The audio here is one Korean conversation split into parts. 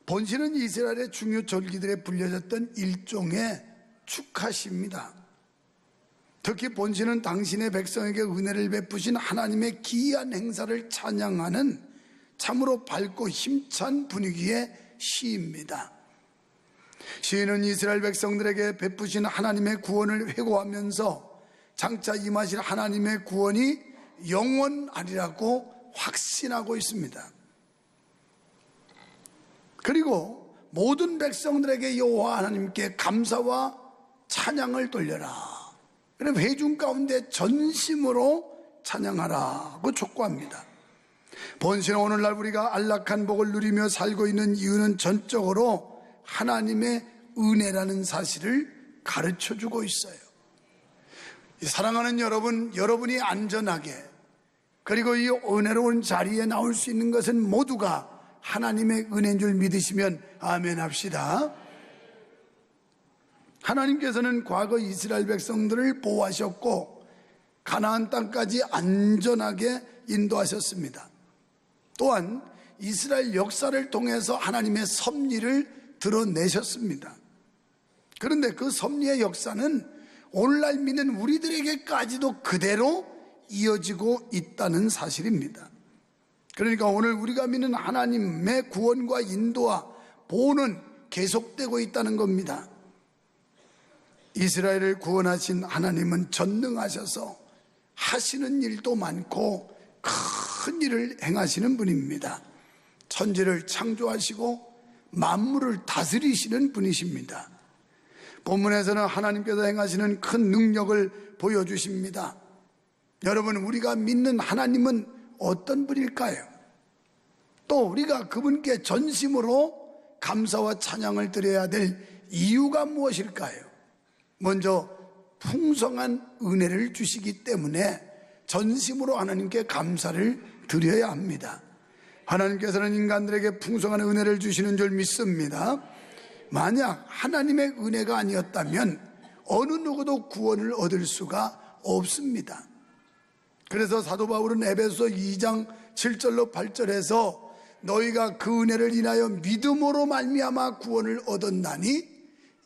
본시는 이스라엘의 중요 절기들에 불려졌던 일종의 축하시입니다. 특히 본시는 당신의 백성에게 은혜를 베푸신 하나님의 기이한 행사를 찬양하는 참으로 밝고 힘찬 분위기의 시입니다. 시인은 이스라엘 백성들에게 베푸신 하나님의 구원을 회고하면서 장차 임하실 하나님의 구원이 영원하리라고 확신하고 있습니다. 그리고 모든 백성들에게 여호와 하나님께 감사와 찬양을 돌려라. 그럼 회중 가운데 전심으로 찬양하라고 촉구합니다. 본시는 오늘날 우리가 안락한 복을 누리며 살고 있는 이유는 전적으로 하나님의 은혜라는 사실을 가르쳐주고 있어요. 사랑하는 여러분, 여러분이 안전하게 그리고 이 은혜로운 자리에 나올 수 있는 것은 모두가 하나님의 은혜인 줄 믿으시면 아멘 합시다. 하나님께서는 과거 이스라엘 백성들을 보호하셨고 가나안 땅까지 안전하게 인도하셨습니다. 또한 이스라엘 역사를 통해서 하나님의 섭리를 드러내셨습니다. 그런데 그 섭리의 역사는 오늘날 믿는 우리들에게까지도 그대로 이어지고 있다는 사실입니다. 그러니까 오늘 우리가 믿는 하나님의 구원과 인도와 보호는 계속되고 있다는 겁니다. 이스라엘을 구원하신 하나님은 전능하셔서 하시는 일도 많고 큰 일을 행하시는 분입니다. 천지를 창조하시고 만물을 다스리시는 분이십니다. 본문에서는 하나님께서 행하시는 큰 능력을 보여주십니다. 여러분, 우리가 믿는 하나님은 어떤 분일까요? 또 우리가 그분께 전심으로 감사와 찬양을 드려야 될 이유가 무엇일까요? 먼저 풍성한 은혜를 주시기 때문에 전심으로 하나님께 감사를 드려야 합니다. 하나님께서는 인간들에게 풍성한 은혜를 주시는 줄 믿습니다. 만약 하나님의 은혜가 아니었다면 어느 누구도 구원을 얻을 수가 없습니다. 그래서 사도 바울은 에베소 2장 7절로 8절에서 너희가 그 은혜를 인하여 믿음으로 말미암아 구원을 얻었나니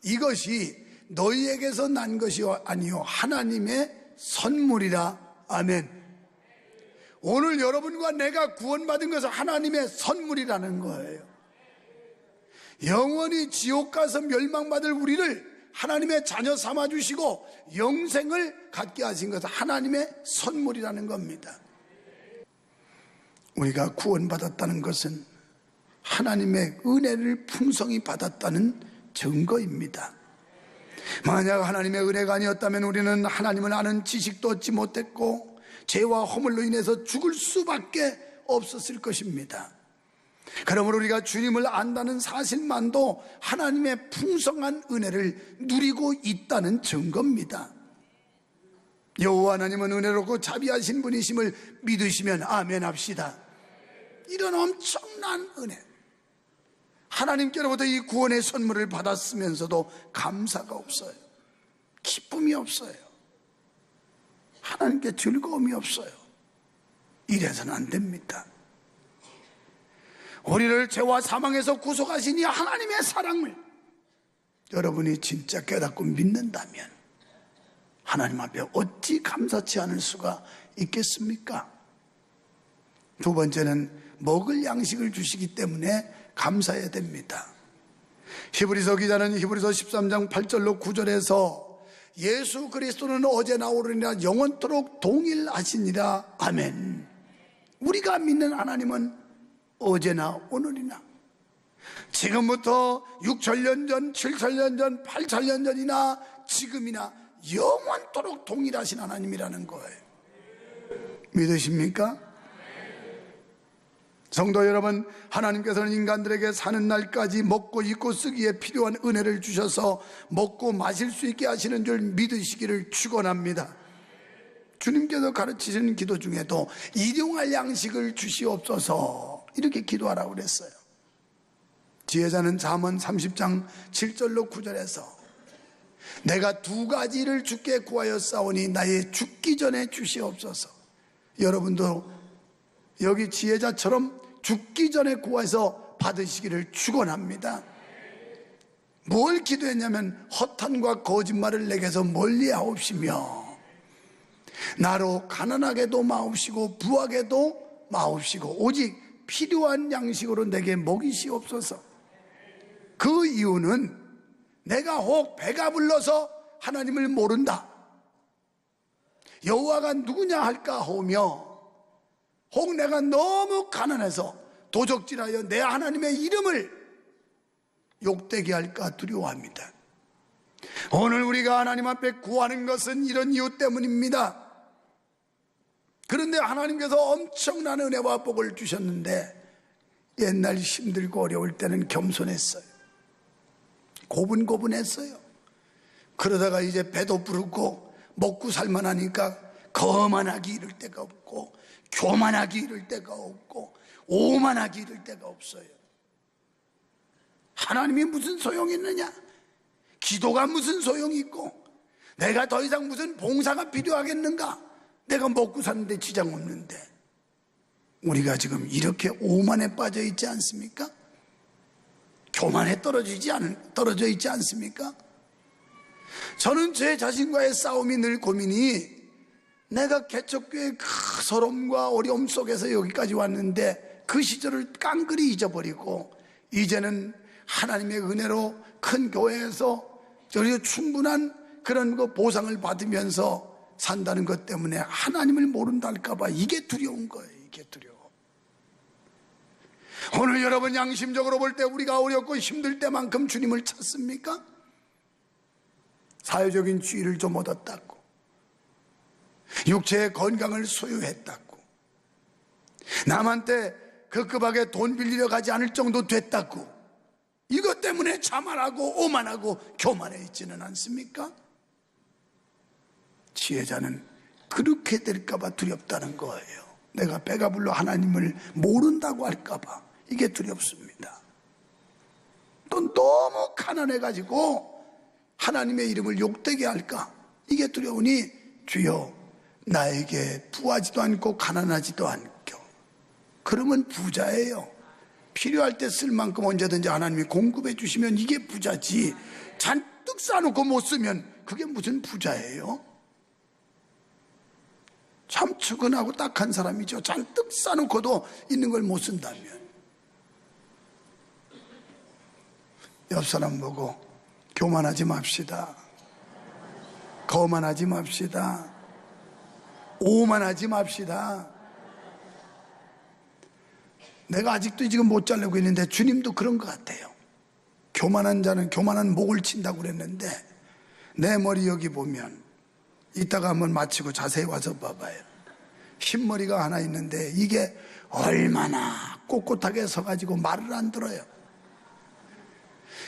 이것이 너희에게서 난 것이 아니요 하나님의 선물이라. 아멘. 오늘 여러분과 내가 구원받은 것은 하나님의 선물이라는 거예요. 영원히 지옥 가서 멸망받을 우리를 하나님의 자녀 삼아주시고 영생을 갖게 하신 것은 하나님의 선물이라는 겁니다. 우리가 구원받았다는 것은 하나님의 은혜를 풍성히 받았다는 증거입니다. 만약 하나님의 은혜가 아니었다면 우리는 하나님을 아는 지식도 얻지 못했고 죄와 허물로 인해서 죽을 수밖에 없었을 것입니다. 그러므로 우리가 주님을 안다는 사실만도 하나님의 풍성한 은혜를 누리고 있다는 증거입니다. 여호와 하나님은 은혜롭고 자비하신 분이심을 믿으시면 아멘 합시다. 이런 엄청난 은혜, 하나님께로부터 이 구원의 선물을 받았으면서도 감사가 없어요. 기쁨이 없어요. 하나님께 즐거움이 없어요. 이래서는 안 됩니다. 우리를 죄와 사망에서 구속하신 이 하나님의 사랑을 여러분이 진짜 깨닫고 믿는다면 하나님 앞에 어찌 감사치 않을 수가 있겠습니까? 두 번째는 먹을 양식을 주시기 때문에 감사해야 됩니다. 히브리서 기자는 히브리서 13장 8절로 9절에서 예수 그리스도는 어제나 오늘이나 영원토록 동일하시니라. 아멘. 우리가 믿는 하나님은 어제나 오늘이나 지금부터 6천년 전, 7천년 전, 8천년 전이나 지금이나 영원토록 동일하신 하나님이라는 거예요. 믿으십니까? 성도 여러분, 하나님께서는 인간들에게 사는 날까지 먹고 입고 쓰기에 필요한 은혜를 주셔서 먹고 마실 수 있게 하시는 줄 믿으시기를 축원합니다. 주님께서 가르치시는 기도 중에도 일용할 양식을 주시옵소서 이렇게 기도하라고 그랬어요. 지혜자는 잠언 30장 7절로 9절에서 내가 두 가지를 주께 구하였사오니 나의 죽기 전에 주시옵소서. 여러분도 여기 지혜자처럼 죽기 전에 구해서 받으시기를 축원합니다. 뭘 기도했냐면 허탄과 거짓말을 내게서 멀리하옵시며 나로 가난하게도 마옵시고 부하게도 마옵시고 오직 필요한 양식으로 내게 먹이시옵소서. 그 이유는 내가 혹 배가 불러서 하나님을 모른다, 여호와가 누구냐 할까 하며, 혹 내가 너무 가난해서 도적질하여 내 하나님의 이름을 욕되게 할까 두려워합니다. 오늘 우리가 하나님 앞에 구하는 것은 이런 이유 때문입니다. 그런데 하나님께서 엄청난 은혜와 복을 주셨는데 옛날 힘들고 어려울 때는 겸손했어요. 고분고분했어요. 그러다가 이제 배도 부르고 먹고 살만하니까 거만하기 이를 데가 없고 교만하기 이를 데가 없고 오만하기 이를 데가 없어요. 하나님이 무슨 소용이 있느냐? 기도가 무슨 소용이 있고 내가 더 이상 무슨 봉사가 필요하겠는가? 내가 먹고 사는데 지장 없는데. 우리가 지금 이렇게 오만에 빠져 있지 않습니까? 교만에 떨어져 있지 않습니까? 저는 제 자신과의 싸움이 늘 고민이, 내가 개척교회 그 서름과 어려움 속에서 여기까지 왔는데 그 시절을 깡그리 잊어버리고 이제는 하나님의 은혜로 큰 교회에서 저리도 충분한 그런 거 보상을 받으면서 산다는 것 때문에 하나님을 모른다 할까봐 이게 두려운 거예요. 이게 두려워. 오늘 여러분 양심적으로 볼 때 우리가 어렵고 힘들 때만큼 주님을 찾습니까? 사회적인 지위를 좀 얻었다고, 육체의 건강을 소유했다고, 남한테 급급하게 돈 빌리러 가지 않을 정도 됐다고, 이것 때문에 자만하고 오만하고 교만해 있지는 않습니까? 지혜자는 그렇게 될까봐 두렵다는 거예요. 내가 배가 불러 하나님을 모른다고 할까봐 이게 두렵습니다. 또 너무 가난해가지고 하나님의 이름을 욕되게 할까, 이게 두려우니 주여 나에게 부하지도 않고 가난하지도 않고. 그러면 부자예요. 필요할 때 쓸 만큼 언제든지 하나님이 공급해 주시면 이게 부자지, 잔뜩 싸놓고 못 쓰면 그게 무슨 부자예요? 참 측은하고 딱한 사람이죠. 잔뜩 싸놓고도 있는 걸 못 쓴다면. 옆 사람 보고 교만하지 맙시다, 거만하지 맙시다, 오만하지 맙시다. 내가 아직도 지금 못 자르고 있는데 주님도 그런 것 같아요. 교만한 자는 교만한 목을 친다고 그랬는데 내 머리 여기 보면 이따가 한번 마치고 자세히 와서 봐봐요. 흰머리가 하나 있는데 이게 얼마나 꼿꼿하게 서가지고 말을 안 들어요.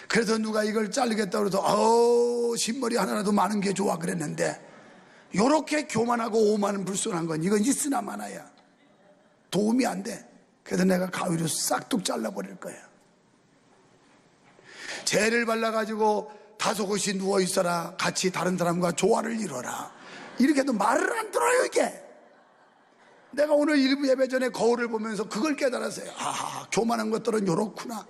그래서 누가 이걸 자르겠다고 해서 흰머리 하나라도 많은 게 좋아 그랬는데, 요렇게 교만하고 오만 불순한 건 이건 있으나 마나야 도움이 안 돼. 그래서 내가 가위로 싹둑 잘라버릴 거야. 재를 발라가지고 다소곳이 누워있어라, 같이 다른 사람과 조화를 이뤄라, 이렇게 해도 말을 안 들어요. 이게 내가 오늘 일부 예배 전에 거울을 보면서 그걸 깨달았어요. 교만한 것들은 요렇구나,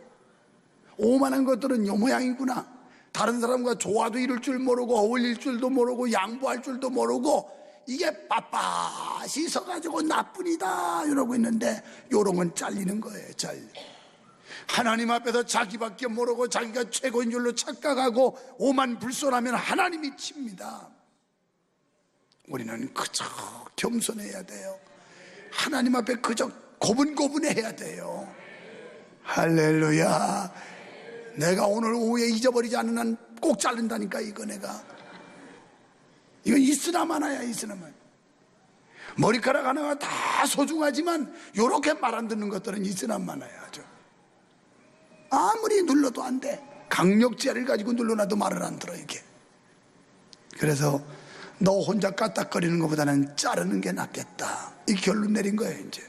오만한 것들은 요 모양이구나. 다른 사람과 조화도 이룰 줄 모르고 어울릴 줄도 모르고 양보할 줄도 모르고 이게 빳빳이 서가지고 나뿐이다 이러고 있는데, 요런 건 잘리는 거예요. 하나님 앞에서 자기밖에 모르고 자기가 최고인 줄로 착각하고 오만 불손하면 하나님이 칩니다. 우리는 그저 겸손해야 돼요. 하나님 앞에 그저 고분고분해야 돼요. 할렐루야. 내가 오늘 오후에 잊어버리지 않는 한 꼭 자른다니까. 이건 있으나 마나야. 있으나만. 머리카락 하나가 다 소중하지만 요렇게 말 안 듣는 것들은 있으나 마나야. 아무리 눌러도 안 돼. 강력제를 가지고 눌러놔도 말을 안 들어 이게. 그래서 너 혼자 까딱거리는 것보다는 자르는 게 낫겠다, 이 결론 내린 거예요. 이제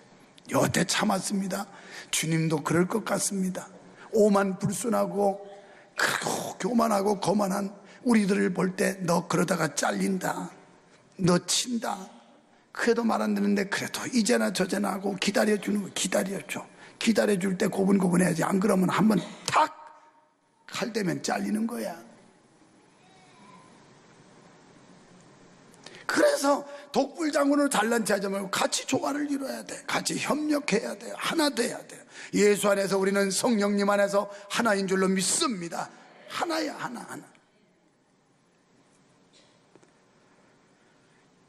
여태 참았습니다. 주님도 그럴 것 같습니다. 오만 불순하고 그리고 교만하고 거만한 우리들을 볼 때 너 그러다가 잘린다, 너 친다, 그래도 말 안 듣는데 그래도 이제나 저제나 하고 기다려주는 거. 기다려줘. 기다려줄 때 고분고분해야지. 안 그러면 한번 탁 칼 대면 잘리는 거야. 그래서 독불장군으로 잘난 체 하지 말고 같이 조화를 이뤄야 돼. 같이 협력해야 돼요. 하나 돼야 돼요. 예수 안에서 우리는 성령님 안에서 하나인 줄로 믿습니다. 하나야, 하나.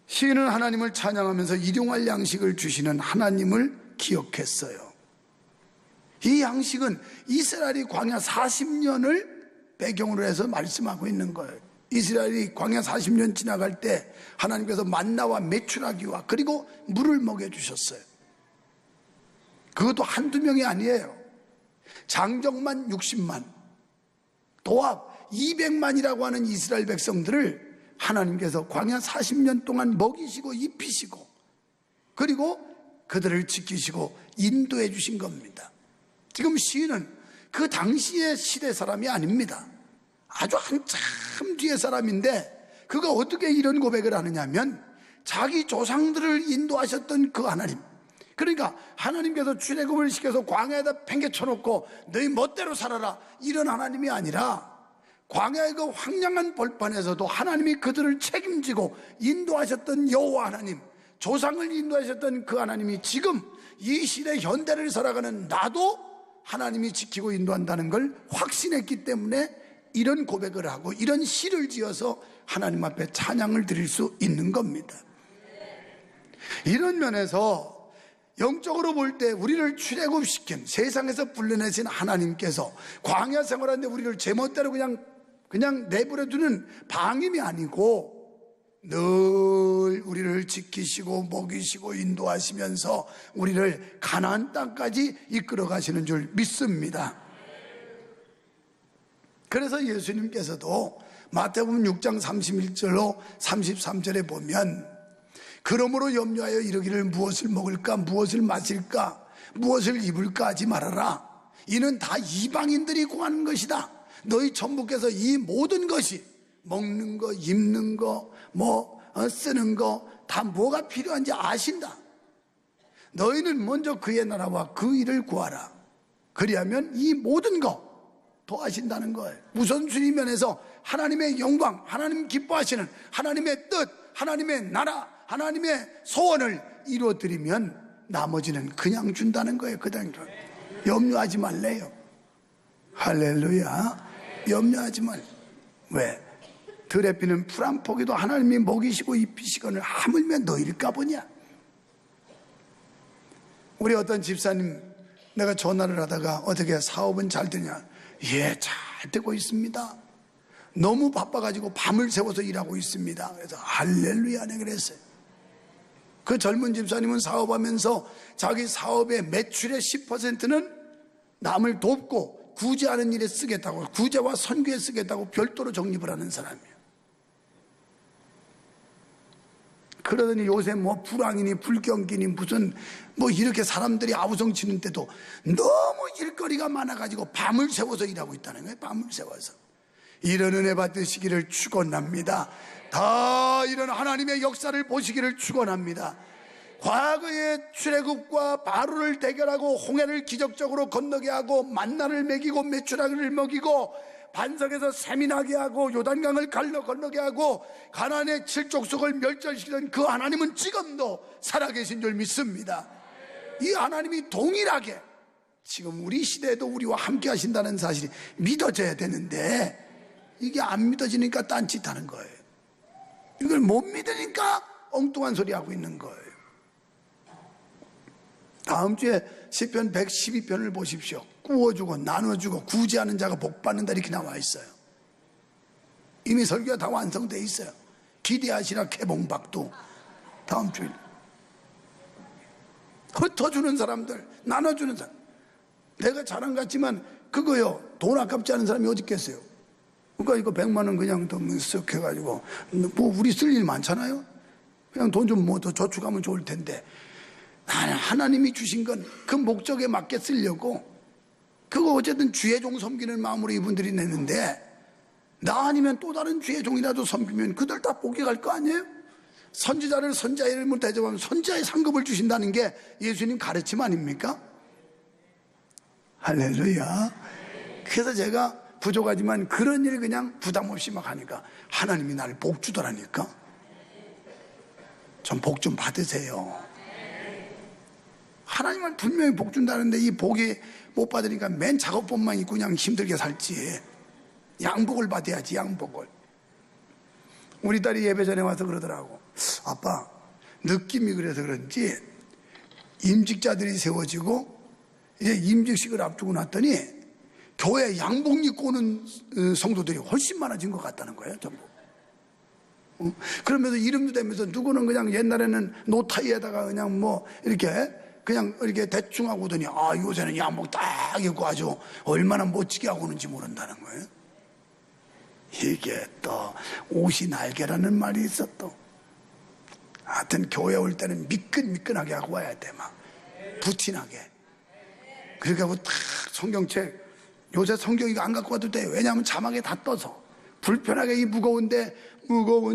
시인은 하나님을 찬양하면서 일용할 양식을 주시는 하나님을 기억했어요. 이 양식은 이스라엘이 광야 40년을 배경으로 해서 말씀하고 있는 거예요. 이스라엘이 광야 40년 지나갈 때 하나님께서 만나와 메추라기와 그리고 물을 먹여주셨어요. 그것도 한두 명이 아니에요. 장정만 60만, 도합 200만이라고 하는 이스라엘 백성들을 하나님께서 광야 40년 동안 먹이시고 입히시고 그리고 그들을 지키시고 인도해 주신 겁니다. 지금 시인은 그 당시의 시대 사람이 아닙니다. 아주 한참 뒤의 사람인데 그가 어떻게 이런 고백을 하느냐면 자기 조상들을 인도하셨던 그 하나님, 그러니까 하나님께서 출애굽을 시켜서 광야에다 팽개쳐놓고 너희 멋대로 살아라 이런 하나님이 아니라 광야의 그 황량한 벌판에서도 하나님이 그들을 책임지고 인도하셨던 여호와 하나님, 조상을 인도하셨던 그 하나님이 지금 이 시대 현대를 살아가는 나도 하나님이 지키고 인도한다는 걸 확신했기 때문에 이런 고백을 하고 이런 시를 지어서 하나님 앞에 찬양을 드릴 수 있는 겁니다. 이런 면에서 영적으로 볼 때 우리를 출애굽시킨 세상에서 불러내신 하나님께서 광야 생활하는데 우리를 제멋대로 그냥 내버려두는 방임이 아니고 늘 우리를 지키시고 먹이시고 인도하시면서 우리를 가나안 땅까지 이끌어 가시는 줄 믿습니다. 그래서 예수님께서도 마태복음 6장 31절로 33절에 보면 그러므로 염려하여 이르기를 무엇을 먹을까 무엇을 마실까 무엇을 입을까 하지 말아라. 이는 다 이방인들이 구하는 것이다. 너희 천부께서 이 모든 것이 먹는 거 입는 거 쓰는 거 다 뭐가 필요한지 아신다. 너희는 먼저 그의 나라와 그 일을 구하라. 그리하면 이 모든 거 더하신다는 거예요. 우선순위 면에서 하나님의 영광, 하나님 기뻐하시는 하나님의 뜻, 하나님의 나라, 하나님의 소원을 이루어드리면 나머지는 그냥 준다는 거예요. 그냥 염려하지 말래요. 할렐루야. 염려하지 말. 왜? 들에 피는 풀 한 포기도 하나님이 먹이시고 입히시거늘 하물며 너희일까 보냐. 우리 어떤 집사님 내가 전화를 하다가 어떻게 사업은 잘 되냐. 예, 잘 되고 있습니다. 너무 바빠가지고 밤을 새워서 일하고 있습니다. 그래서 할렐루야네 그랬어요. 그 젊은 집사님은 사업하면서 자기 사업의 매출의 10%는 남을 돕고 구제하는 일에 쓰겠다고, 구제와 선교에 쓰겠다고 별도로 적립을 하는 사람이에요. 그러더니 요새 불황이니 불경기니 무슨 이렇게 사람들이 아우성 치는 때도 너무 일거리가 많아가지고 밤을 새워서 일하고 있다는 거예요. 밤을 새워서. 이런 은혜 받으시기를 축원합니다. 다 이런 하나님의 역사를 보시기를 축원합니다. 과거의 출애굽과 바로를 대결하고 홍해를 기적적으로 건너게 하고 만나를 먹이고 메추라기를 먹이고 반석에서 샘이 나게 하고 요단강을 건너게 하고 가나안의 칠족속을 멸절시키던 그 하나님은 지금도 살아계신 줄 믿습니다. 이 하나님이 동일하게 지금 우리 시대에도 우리와 함께 하신다는 사실이 믿어져야 되는데 이게 안 믿어지니까 딴짓하는 거예요. 이걸 못 믿으니까 엉뚱한 소리 하고 있는 거예요. 다음 주에 시편 112편을 보십시오. 구워주고 나눠주고 구제하는 자가 복받는다 이렇게 나와 있어요. 이미 설교가 다 완성되어 있어요. 기대하시라 개봉박도 다음 주에. 흩어주는 사람들, 나눠주는 사람. 내가 자랑 같지만 그거요 돈 아깝지 않은 사람이 어디 있겠어요. 그러니까 이거 100만 원 그냥 더 쓱 해가지고 우리 쓸 일 많잖아요. 그냥 돈 좀 더 저축하면 좋을 텐데 나는 하나님이 주신 건 그 목적에 맞게 쓰려고 그거 어쨌든 주의 종 섬기는 마음으로 이분들이 내는데 나 아니면 또 다른 주의 종이라도 섬기면 그들 다 복이 갈 거 아니에요? 선지자를 선지자 이름으로 대접하면 선지자의 상급을 주신다는 게 예수님 가르침 아닙니까? 할렐루야. 그래서 제가 부족하지만 그런 일 그냥 부담 없이 막 하니까 하나님이 나를 복 주더라니까. 좀 복 좀 받으세요. 하나님은 분명히 복 준다는데 이 복이 못 받으니까 맨 작업복만 입고 그냥 힘들게 살지. 양복을 받아야지, 양복을. 우리 딸이 예배 전에 와서 그러더라고. 아빠, 느낌이 그래서 그런지 임직자들이 세워지고 이제 임직식을 앞두고 났더니 교회 양복 입고 오는 성도들이 훨씬 많아진 것 같다는 거예요, 전부. 그러면서 이름도 대면서 누구는 그냥 옛날에는 노타이에다가 그냥 뭐 이렇게 대충 하고 오더니 아, 요새는 양복 딱 입고 아주 얼마나 멋지게 하고 오는지 모른다는 거예요. 이게 또 옷이 날개라는 말이 있어 또. 하여튼 교회 올 때는 미끈미끈하게 하고 와야 돼, 막 부티나게. 그렇게 하고 탁 성경책, 요새 성경 이거 안 갖고 와도 돼. 왜냐하면 자막에 다 떠서 불편하게 이 무거운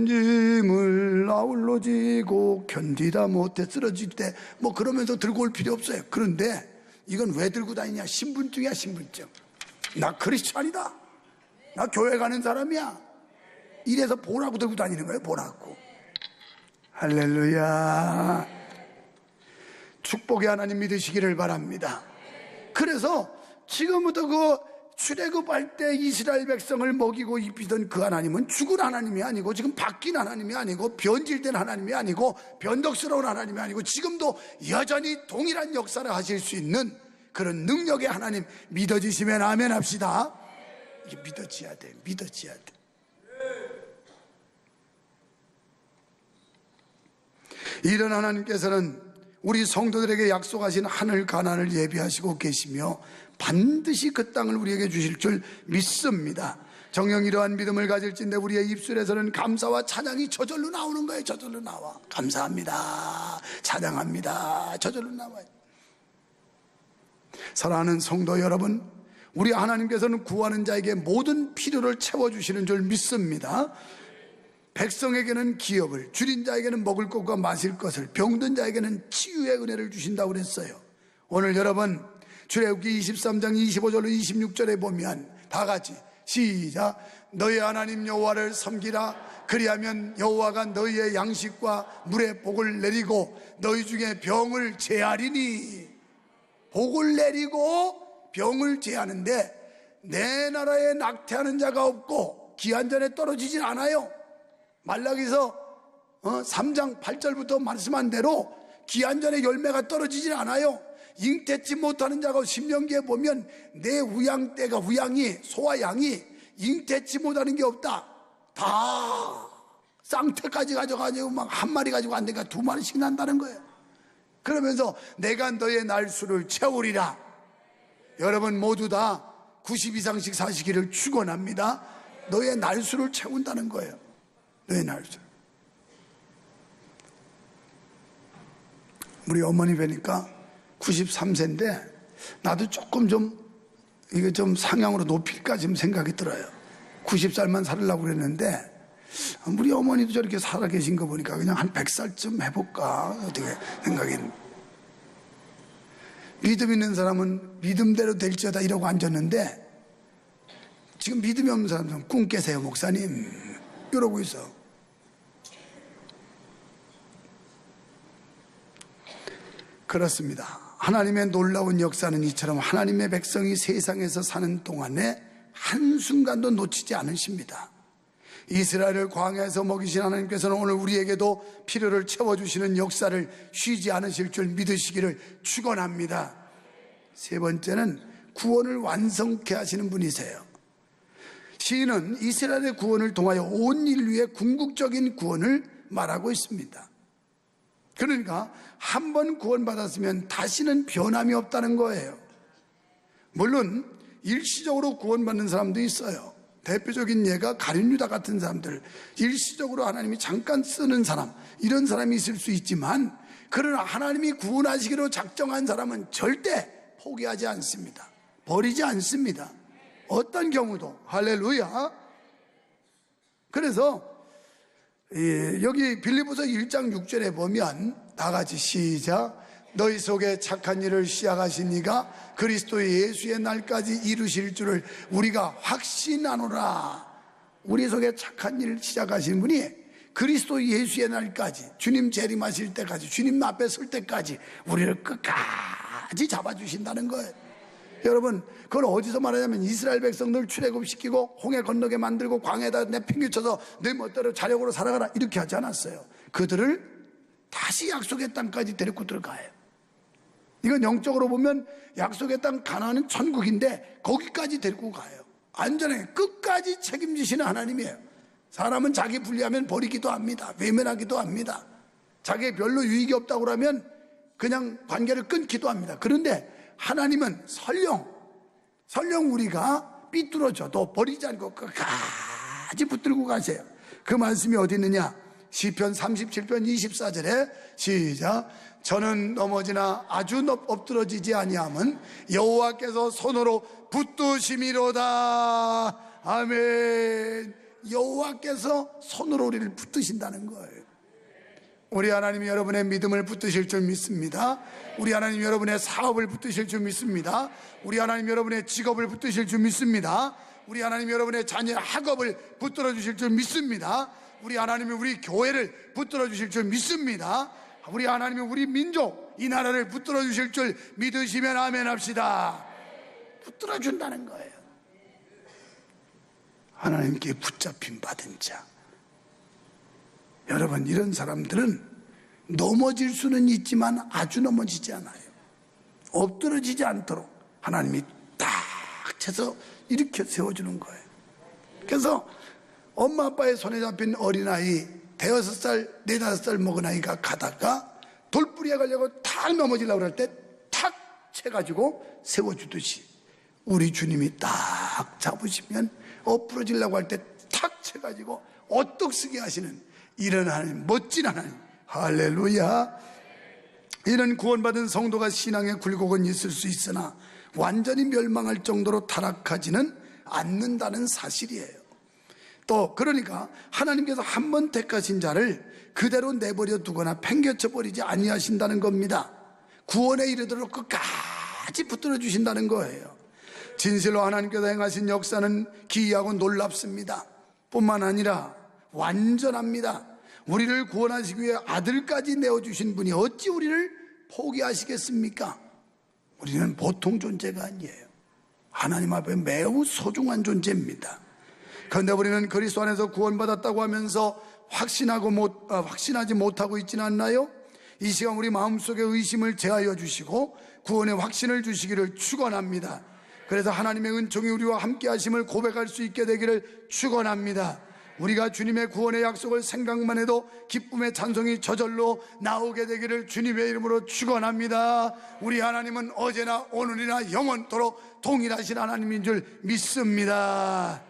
짐을 아울러 지고 견디다 못해 쓰러질 때 뭐 그러면서 들고 올 필요 없어요. 그런데 이건 왜 들고 다니냐? 신분증이야, 신분증. 나 크리스찬이다, 나 교회 가는 사람이야, 이래서 보라고 들고 다니는 거예요. 보라고. 할렐루야. 축복의 하나님 믿으시기를 바랍니다. 그래서 지금부터 그 출애굽할 때 이스라엘 백성을 먹이고 입히던 그 하나님은 죽은 하나님이 아니고 지금 바뀐 하나님이 아니고 변질된 하나님이 아니고 변덕스러운 하나님이 아니고 지금도 여전히 동일한 역사를 하실 수 있는 그런 능력의 하나님 믿어지시면 아멘 합시다. 이게 믿어져야 돼. 믿어져야 돼. 이런 하나님께서는 우리 성도들에게 약속하신 하늘 가나안을 예비하시고 계시며 반드시 그 땅을 우리에게 주실 줄 믿습니다. 정녕 이러한 믿음을 가질진데 우리의 입술에서는 감사와 찬양이 저절로 나오는 거예요. 저절로 나와. 감사합니다, 찬양합니다, 저절로 나와요. 사랑하는 성도 여러분, 우리 하나님께서는 구하는 자에게 모든 필요를 채워주시는 줄 믿습니다. 백성에게는 기업을, 줄인 자에게는 먹을 것과 마실 것을, 병든 자에게는 치유의 은혜를 주신다고 그랬어요. 오늘 여러분 출애굽기 23장 25절로 26절에 보면 다 같이 시작. 너희 하나님 여호와를 섬기라. 그리하면 여호와가 너희의 양식과 물의 복을 내리고 너희 중에 병을 제하리니. 복을 내리고 병을 제하는데 내 나라에 낙태하는 자가 없고 기한전에 떨어지진 않아요. 말라기서 3장 8절부터 말씀한 대로 기한전에 열매가 떨어지진 않아요. 잉태치 못하는 자가 신명기에 보면 내 우양 때가, 우양이, 소와 양이 잉태치 못하는 게 없다. 다 쌍태까지 가져가지고 막 한 마리 가지고 안 되니까 두 마리씩 난다는 거예요. 그러면서 내가 너의 날수를 채우리라. 여러분 모두 다 90 이상씩 사시기를 축원합니다. 너의 날수를 채운다는 거예요. 너의 날수. 우리 어머니 뵈니까 93세인데 나도 조금 이게 좀 상향으로 높일까 지금 생각이 들어요. 90살만 살으려고 그랬는데 우리 어머니도 저렇게 살아 계신 거 보니까 그냥 한 100살쯤 해볼까 어떻게 생각이. 믿음 있는 사람은 믿음대로 될지어다 이러고 앉았는데 지금 믿음이 없는 사람은 꿈 깨세요 목사님 이러고 있어. 그렇습니다. 하나님의 놀라운 역사는 이처럼 하나님의 백성이 세상에서 사는 동안에 한순간도 놓치지 않으십니다. 이스라엘을 광야에서 먹이신 하나님께서는 오늘 우리에게도 필요를 채워주시는 역사를 쉬지 않으실 줄 믿으시기를 축원합니다. 세 번째는 구원을 완성케 하시는 분이세요. 시인은 이스라엘의 구원을 통하여 온 인류의 궁극적인 구원을 말하고 있습니다. 그러니까 한 번 구원받았으면 다시는 변함이 없다는 거예요. 물론 일시적으로 구원받는 사람도 있어요. 대표적인 예가 가룟 유다 같은 사람들, 일시적으로 하나님이 잠깐 쓰는 사람, 이런 사람이 있을 수 있지만 그러나 하나님이 구원하시기로 작정한 사람은 절대 포기하지 않습니다. 버리지 않습니다. 어떤 경우도. 할렐루야. 그래서 여기 빌립보서 1장 6절에 보면 다 같이 시작. 너희 속에 착한 일을 시작하신 이가 그리스도 예수의 날까지 이루실 줄을 우리가 확신하노라. 우리 속에 착한 일을 시작하신 분이 그리스도 예수의 날까지, 주님 재림하실 때까지, 주님 앞에 설 때까지 우리를 끝까지 잡아주신다는 거예요. 여러분, 그걸 어디서 말하냐면 이스라엘 백성들 출애굽시키고 홍해 건너게 만들고 광야에다 내팽개쳐서 내 멋대로 자력으로 살아가라 이렇게 하지 않았어요. 그들을 다시 약속의 땅까지 데리고 들어가요. 이건 영적으로 보면 약속의 땅 가나안은 천국인데 거기까지 데리고 가요. 안전하게 끝까지 책임지시는 하나님이에요. 사람은 자기 불리하면 버리기도 합니다. 외면하기도 합니다. 자기의 별로 유익이 없다고 그러면 그냥 관계를 끊기도 합니다. 그런데 하나님은 설령 우리가 삐뚤어져도 버리지 않고 끝까지 붙들고 가세요. 그 말씀이 어디 있느냐? 시편 37편 24절에 시작. 저는 넘어지나 아주 엎드러지지 아니함은 여호와께서 손으로 붙드심이로다. 아멘. 여호와께서 손으로 우리를 붙드신다는 거예요. 우리 하나님이 여러분의 믿음을 붙드실 줄 믿습니다. 우리 하나님 여러분의 사업을 붙드실 줄 믿습니다. 우리 하나님 여러분의 직업을 붙드실 줄 믿습니다. 우리 하나님 여러분의 자녀의 학업을 붙들어 주실 줄 믿습니다. 우리 하나님이 우리 교회를 붙들어 주실 줄 믿습니다. 우리 하나님이 우리 민족, 이 나라를 붙들어 주실 줄 믿으시면 아멘 합시다. 붙들어 준다는 거예요. 하나님께 붙잡힘 받은 자. 여러분, 이런 사람들은 넘어질 수는 있지만 아주 넘어지지 않아요. 엎드러지지 않도록 하나님이 딱 쳐서 일으켜 세워주는 거예요. 그래서 엄마 아빠의 손에 잡힌 어린아이, 대여섯 살, 네다섯 살 먹은 아이가 가다가 돌뿌리에 가려고 탁 넘어지려고 할 때 탁 채가지고 세워주듯이 우리 주님이 딱 잡으시면 엎부러지려고 할 때 탁 채가지고 어떡 쓰게 하시는 이런 하나님, 멋진 하나님. 할렐루야. 이런 구원받은 성도가 신앙에 굴곡은 있을 수 있으나 완전히 멸망할 정도로 타락하지는 않는다는 사실이에요. 또 그러니까 하나님께서 한 번 택하신 자를 그대로 내버려 두거나 팽개쳐 버리지 아니하신다는 겁니다. 구원에 이르도록 끝까지 붙들어 주신다는 거예요. 진실로 하나님께서 행하신 역사는 기이하고 놀랍습니다. 뿐만 아니라 완전합니다. 우리를 구원하시기 위해 아들까지 내어주신 분이 어찌 우리를 포기하시겠습니까? 우리는 보통 존재가 아니에요. 하나님 앞에 매우 소중한 존재입니다. 그런데 우리는 그리스도 안에서 구원받았다고 하면서 확신하지 못하고 있지는 않나요? 이 시간 우리 마음속에 의심을 제하여 주시고 구원의 확신을 주시기를 축원합니다. 그래서 하나님의 은총이 우리와 함께 하심을 고백할 수 있게 되기를 축원합니다. 우리가 주님의 구원의 약속을 생각만 해도 기쁨의 찬송이 저절로 나오게 되기를 주님의 이름으로 축원합니다. 우리 하나님은 어제나 오늘이나 영원토록 동일하신 하나님인 줄 믿습니다.